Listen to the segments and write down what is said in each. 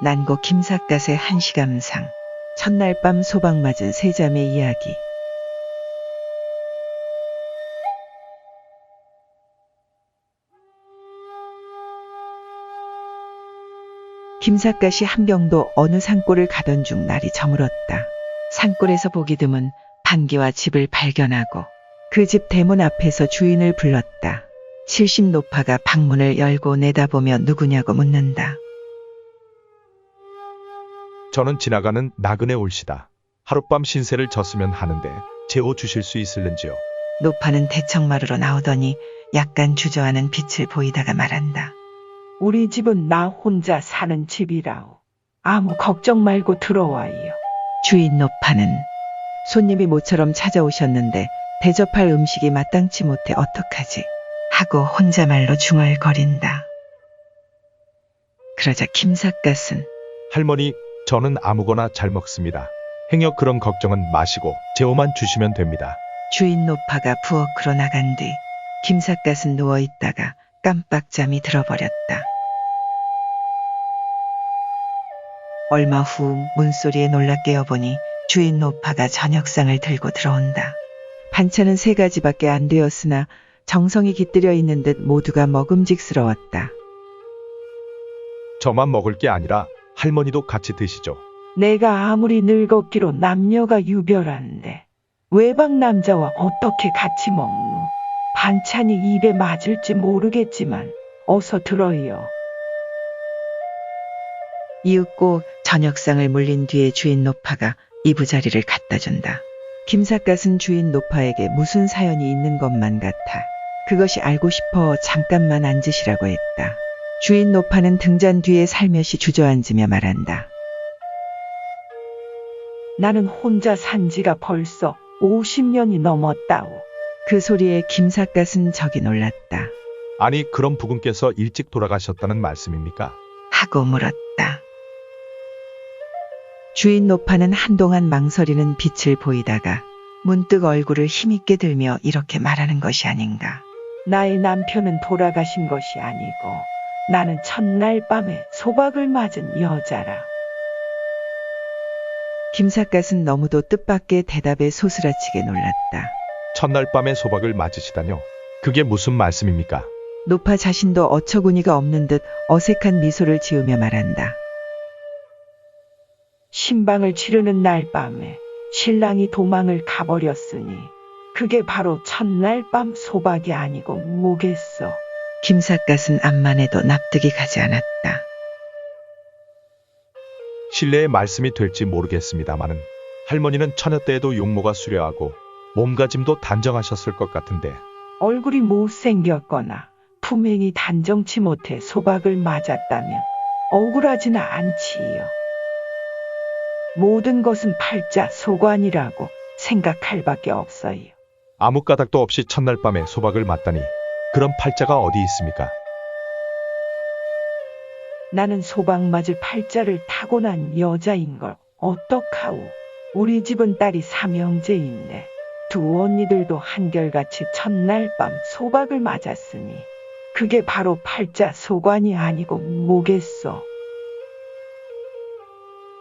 난고 김삿갓의 한시감상, 첫날 밤 소박 맞은 세자매 이야기. 김삿갓이 함경도 어느 산골을 가던 중 날이 저물었다. 산골에서 보기 드문 반기와 집을 발견하고 그 집 대문 앞에서 주인을 불렀다. 70 노파가 방문을 열고 내다보며 누구냐고 묻는다. 저는 지나가는 나그네 올시다. 하룻밤 신세를 졌으면 하는데 재워 주실 수 있을는지요? 노파는 대청마루로 나오더니 약간 주저하는 빛을 보이다가 말한다. 우리 집은 나 혼자 사는 집이라오. 아무 걱정 말고 들어와요. 주인 노파는 손님이 모처럼 찾아오셨는데 대접할 음식이 마땅치 못해 어떡하지 하고 혼자말로 중얼거린다. 그러자 김삿갓은 할머니, 저는 아무거나 잘 먹습니다. 행여 그런 걱정은 마시고 재워만 주시면 됩니다. 주인 노파가 부엌으로 나간 뒤 김삿갓은 누워있다가 깜빡 잠이 들어버렸다. 얼마 후 문소리에 놀라 깨어보니 주인 노파가 저녁상을 들고 들어온다. 반찬은 3가지밖에 안 되었으나 정성이 깃들여 있는 듯 모두가 먹음직스러웠다. 저만 먹을 게 아니라 할머니도 같이 드시죠. 내가 아무리 늙었기로 남녀가 유별한데 외박 남자와 어떻게 같이 먹노? 반찬이 입에 맞을지 모르겠지만 어서 들어요. 이윽고 저녁상을 물린 뒤에 주인 노파가 이부자리를 갖다 준다. 김삿갓은 주인 노파에게 무슨 사연이 있는 것만 같아 그것이 알고 싶어 잠깐만 앉으시라고 했다. 주인 노파는 등잔 뒤에 살며시 주저앉으며 말한다. 나는 혼자 산 지가 벌써 50년이 넘었다오. 그 소리에 김삿갓은 적이 놀랐다. 아니, 그럼 부군께서 일찍 돌아가셨다는 말씀입니까? 하고 물었다. 주인 노파는 한동안 망설이는 빛을 보이다가 문득 얼굴을 힘있게 들며 이렇게 말하는 것이 아닌가. 나의 남편은 돌아가신 것이 아니고 나는 첫날 밤에 소박을 맞은 여자라. 김삿갓은 너무도 뜻밖의 대답에 소스라치게 놀랐다. 첫날 밤에 소박을 맞으시다뇨? 그게 무슨 말씀입니까? 노파 자신도 어처구니가 없는 듯 어색한 미소를 지으며 말한다. 신방을 치르는 날 밤에 신랑이 도망을 가버렸으니 그게 바로 첫날 밤 소박이 아니고 뭐겠어. 김삿갓은 암만 해도 납득이 가지 않았다. 신뢰의 말씀이 될지 모르겠습니다마는 할머니는 처녀 때에도 용모가 수려하고 몸가짐도 단정하셨을 것 같은데 얼굴이 못생겼거나 품행이 단정치 못해 소박을 맞았다면 억울하지는 않지요. 모든 것은 팔자 소관이라고 생각할 밖에 없어요. 아무 까닭도 없이 첫날 밤에 소박을 맞다니 그런 팔자가 어디 있습니까? 나는 소박 맞을 팔자를 타고난 여자인걸 어떡하오. 우리 집은 딸이 3형제인데 두 언니들도 한결같이 첫날 밤 소박을 맞았으니 그게 바로 팔자 소관이 아니고 뭐겠어.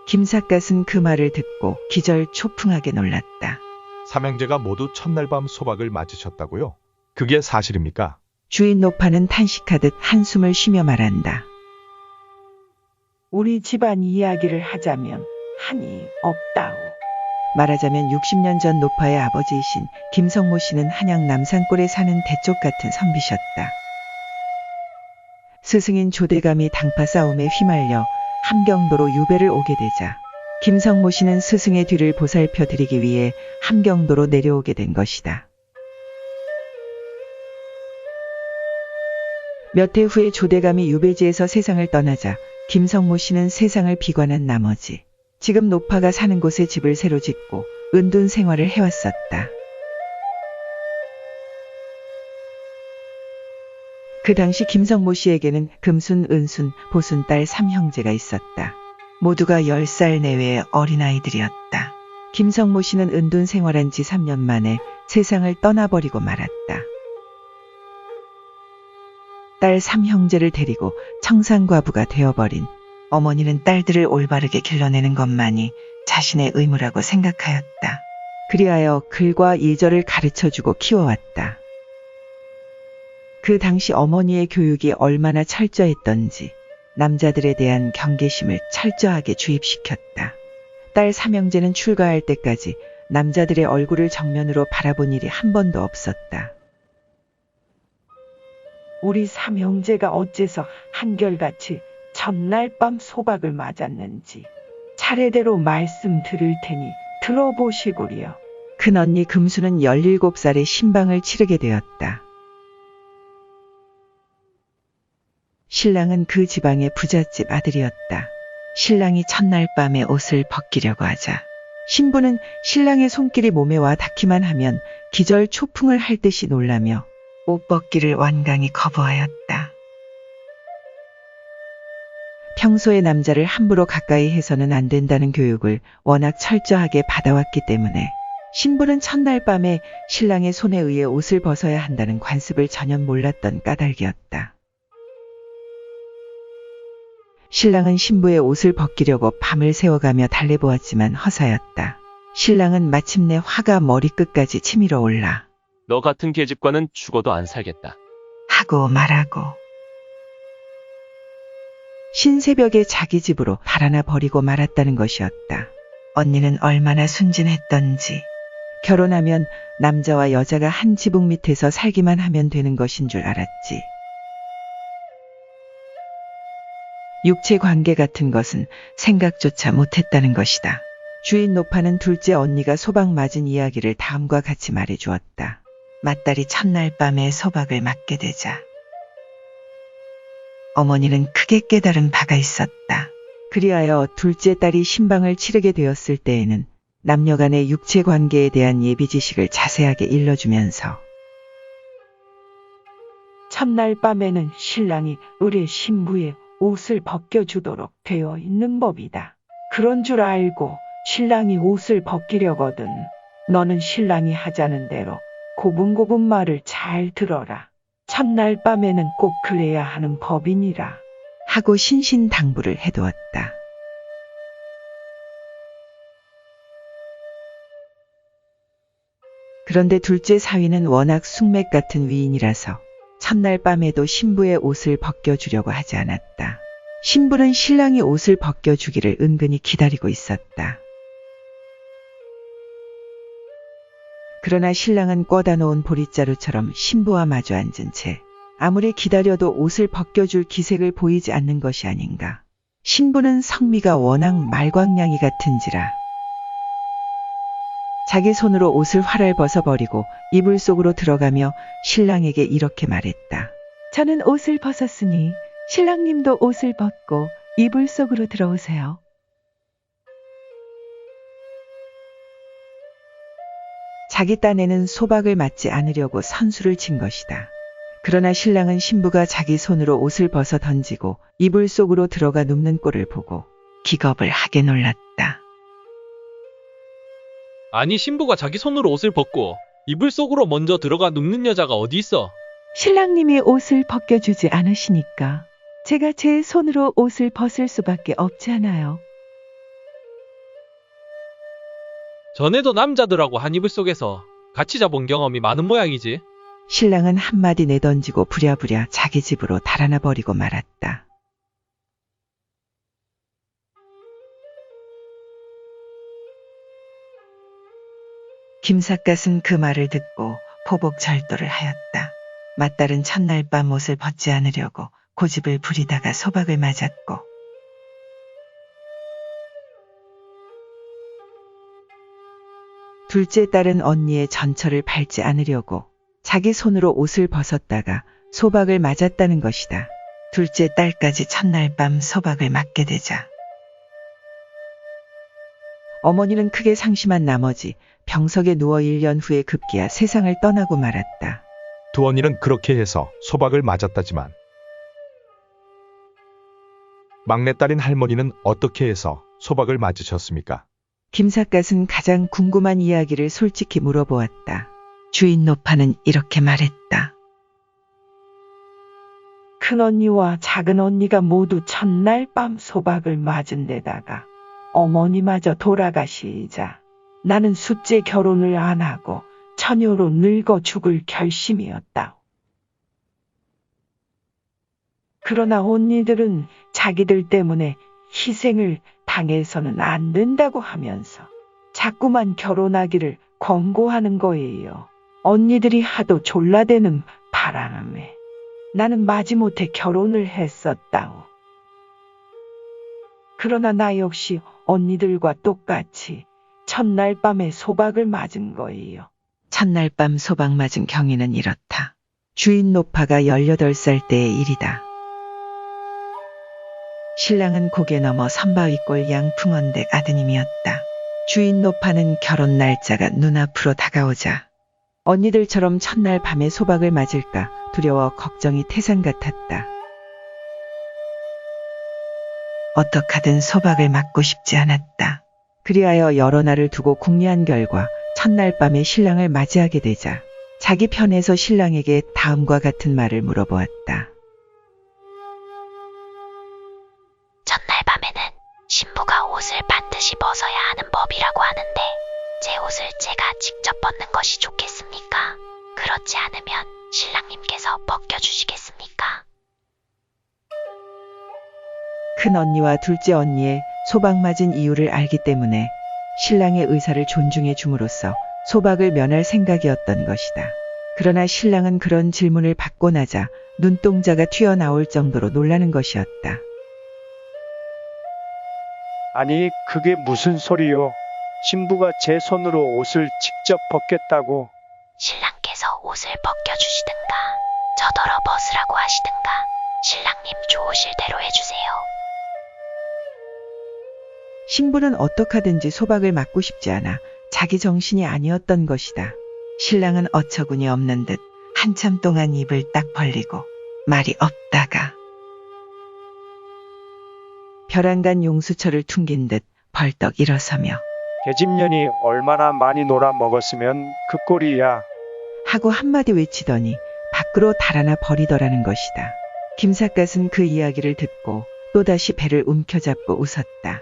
김삿갓은 그 말을 듣고 기절초풍하게 놀랐다. 삼형제가 모두 첫날 밤 소박을 맞으셨다고요? 그게 사실입니까? 주인 노파는 탄식하듯 한숨을 쉬며 말한다. 우리 집안 이야기를 하자면 한이 없다오. 말하자면 60년 전 노파의 아버지이신 김성모 씨는 한양 남산골에 사는 대쪽 같은 선비셨다. 스승인 조대감이 당파 싸움에 휘말려 함경도로 유배를 오게 되자 김성모 씨는 스승의 뒤를 보살펴 드리기 위해 함경도로 내려오게 된 것이다. 몇 해 후에 조대감이 유배지에서 세상을 떠나자 김성모 씨는 세상을 비관한 나머지 지금 노파가 사는 곳에 집을 새로 짓고 은둔 생활을 해왔었다. 그 당시 김성모 씨에게는 금순, 은순, 보순 딸 3형제가 있었다. 모두가 10살 내외의 어린아이들이었다. 김성모 씨는 은둔 생활한 지 3년 만에 세상을 떠나버리고 말았다. 딸 3형제를 데리고 청산과부가 되어버린 어머니는 딸들을 올바르게 길러내는 것만이 자신의 의무라고 생각하였다. 그리하여 글과 예절을 가르쳐주고 키워왔다. 그 당시 어머니의 교육이 얼마나 철저했던지 남자들에 대한 경계심을 철저하게 주입시켰다. 딸 삼형제는 출가할 때까지 남자들의 얼굴을 정면으로 바라본 일이 한 번도 없었다. 우리 삼형제가 어째서 한결같이 첫날 밤 소박을 맞았는지 차례대로 말씀 드릴 테니 들어보시구려. 큰언니 금수는 17살에 신방을 치르게 되었다. 신랑은 그 지방의 부잣집 아들이었다. 신랑이 첫날 밤에 옷을 벗기려고 하자 신부는 신랑의 손길이 몸에 와 닿기만 하면 기절 초풍을 할 듯이 놀라며 옷 벗기를 완강히 거부하였다. 평소에 남자를 함부로 가까이 해서는 안 된다는 교육을 워낙 철저하게 받아왔기 때문에 신부는 첫날 밤에 신랑의 손에 의해 옷을 벗어야 한다는 관습을 전혀 몰랐던 까닭이었다. 신랑은 신부의 옷을 벗기려고 밤을 새워가며 달래보았지만 허사였다. 신랑은 마침내 화가 머리끝까지 치밀어 올라 너 같은 계집과는 죽어도 안 살겠다. 하고 말하고 신새벽에 자기 집으로 달아나 버리고 말았다는 것이었다. 언니는 얼마나 순진했던지 결혼하면 남자와 여자가 한 지붕 밑에서 살기만 하면 되는 것인 줄 알았지. 육체 관계 같은 것은 생각조차 못했다는 것이다. 주인 노파는 둘째 언니가 소박 맞은 이야기를 다음과 같이 말해주었다. 맏딸이 첫날 밤에 소박을 맞게 되자 어머니는 크게 깨달은 바가 있었다. 그리하여 둘째 딸이 신방을 치르게 되었을 때에는 남녀간의 육체 관계에 대한 예비 지식을 자세하게 일러주면서 첫날 밤에는 신랑이 의뢰 신부의 옷을 벗겨주도록 되어 있는 법이다. 그런 줄 알고 신랑이 옷을 벗기려거든 너는 신랑이 하자는 대로 고분고분 말을 잘 들어라. 첫날 밤에는 꼭 그래야 하는 법이니라. 하고 신신당부를 해두었다. 그런데 둘째 사위는 워낙 숙맥 같은 위인이라서 첫날 밤에도 신부의 옷을 벗겨주려고 하지 않았다. 신부는 신랑이 옷을 벗겨주기를 은근히 기다리고 있었다. 그러나 신랑은 꿔다 놓은 보릿자루처럼 신부와 마주 앉은 채 아무리 기다려도 옷을 벗겨줄 기색을 보이지 않는 것이 아닌가. 신부는 성미가 워낙 말광량이 같은지라 자기 손으로 옷을 활활 벗어버리고 이불 속으로 들어가며 신랑에게 이렇게 말했다. 저는 옷을 벗었으니 신랑님도 옷을 벗고 이불 속으로 들어오세요. 자기 딴에는 소박을 맞지 않으려고 선수를 친 것이다. 그러나 신랑은 신부가 자기 손으로 옷을 벗어 던지고 이불 속으로 들어가 눕는 꼴을 보고 기겁을 하게 놀랐다. 아니 신부가 자기 손으로 옷을 벗고 이불 속으로 먼저 들어가 눕는 여자가 어디 있어? 신랑님이 옷을 벗겨주지 않으시니까 제가 제 손으로 옷을 벗을 수밖에 없지 않아요. 전에도 남자들하고 한 이불 속에서 같이 자본 경험이 많은 모양이지. 신랑은 한마디 내던지고 부랴부랴 자기 집으로 달아나 버리고 말았다. 김삿갓은 그 말을 듣고 포복절도를 하였다. 맏딸은 첫날 밤 옷을 벗지 않으려고 고집을 부리다가 소박을 맞았고 둘째 딸은 언니의 전처를 밟지 않으려고 자기 손으로 옷을 벗었다가 소박을 맞았다는 것이다. 둘째 딸까지 첫날 밤 소박을 맞게 되자 어머니는 크게 상심한 나머지 병석에 누워 1년 후에 급기야 세상을 떠나고 말았다. 두 언니는 그렇게 해서 소박을 맞았다지만 막내딸인 할머니는 어떻게 해서 소박을 맞으셨습니까? 김삿갓은 가장 궁금한 이야기를 솔직히 물어보았다. 주인 노파는 이렇게 말했다. 큰언니와 작은언니가 모두 첫날 밤 소박을 맞은 데다가 어머니마저 돌아가시자 나는 숫째 결혼을 안 하고 처녀로 늙어 죽을 결심이었다. 그러나 언니들은 자기들 때문에 희생을 당해서는 안 된다고 하면서 자꾸만 결혼하기를 권고하는 거예요. 언니들이 하도 졸라대는 바람에 나는 마지못해 결혼을 했었다오. 그러나 나 역시 언니들과 똑같이 첫날 밤에 소박을 맞은 거예요. 첫날 밤 소박 맞은 경위는 이렇다. 주인 노파가 18살 때의 일이다. 신랑은 고개 넘어 선바위꼴 양풍언댁 아드님이었다. 주인 노파는 결혼 날짜가 눈앞으로 다가오자 언니들처럼 첫날 밤에 소박을 맞을까 두려워 걱정이 태산 같았다. 어떡하든 소박을 맞고 싶지 않았다. 그리하여 여러 날을 두고 궁리한 결과 첫날 밤에 신랑을 맞이하게 되자 자기 편에서 신랑에게 다음과 같은 말을 물어보았다. 첫날 밤에는 신부가 옷을 반드시 벗어야 하는 법이라고 하는데 제 옷을 제가 직접 벗는 것이 좋겠습니까? 그렇지 않으면 신랑님께서 벗겨주시겠습니까? 큰 언니와 둘째 언니의 소박 맞은 이유를 알기 때문에 신랑의 의사를 존중해 줌으로써 소박을 면할 생각이었던 것이다. 그러나 신랑은 그런 질문을 받고 나자 눈동자가 튀어나올 정도로 놀라는 것이었다. 아니, 그게 무슨 소리요? 신부가 제 손으로 옷을 직접 벗겠다고. 신랑께서 옷을 벗겨주시든가 저더러 벗으라고 하시든가 신랑님 좋으실 대로 해주세요. 신부는 어떡하든지 소박을 맞고 싶지 않아 자기 정신이 아니었던 것이다. 신랑은 어처구니 없는 듯 한참 동안 입을 딱 벌리고 말이 없다가 벼랑간 용수철을 퉁긴 듯 벌떡 일어서며 계집년이 얼마나 많이 놀아 먹었으면 그 꼴이야. 하고 한마디 외치더니 밖으로 달아나 버리더라는 것이다. 김삿갓은 그 이야기를 듣고 또다시 배를 움켜잡고 웃었다.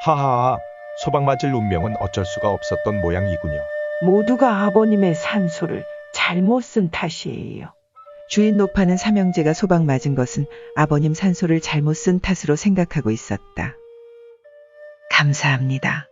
하하하, 소박 맞을 운명은 어쩔 수가 없었던 모양이군요. 모두가 아버님의 산소를 잘못 쓴 탓이에요. 주인 노파는 삼형제가 소박 맞은 것은 아버님 산소를 잘못 쓴 탓으로 생각하고 있었다. 감사합니다.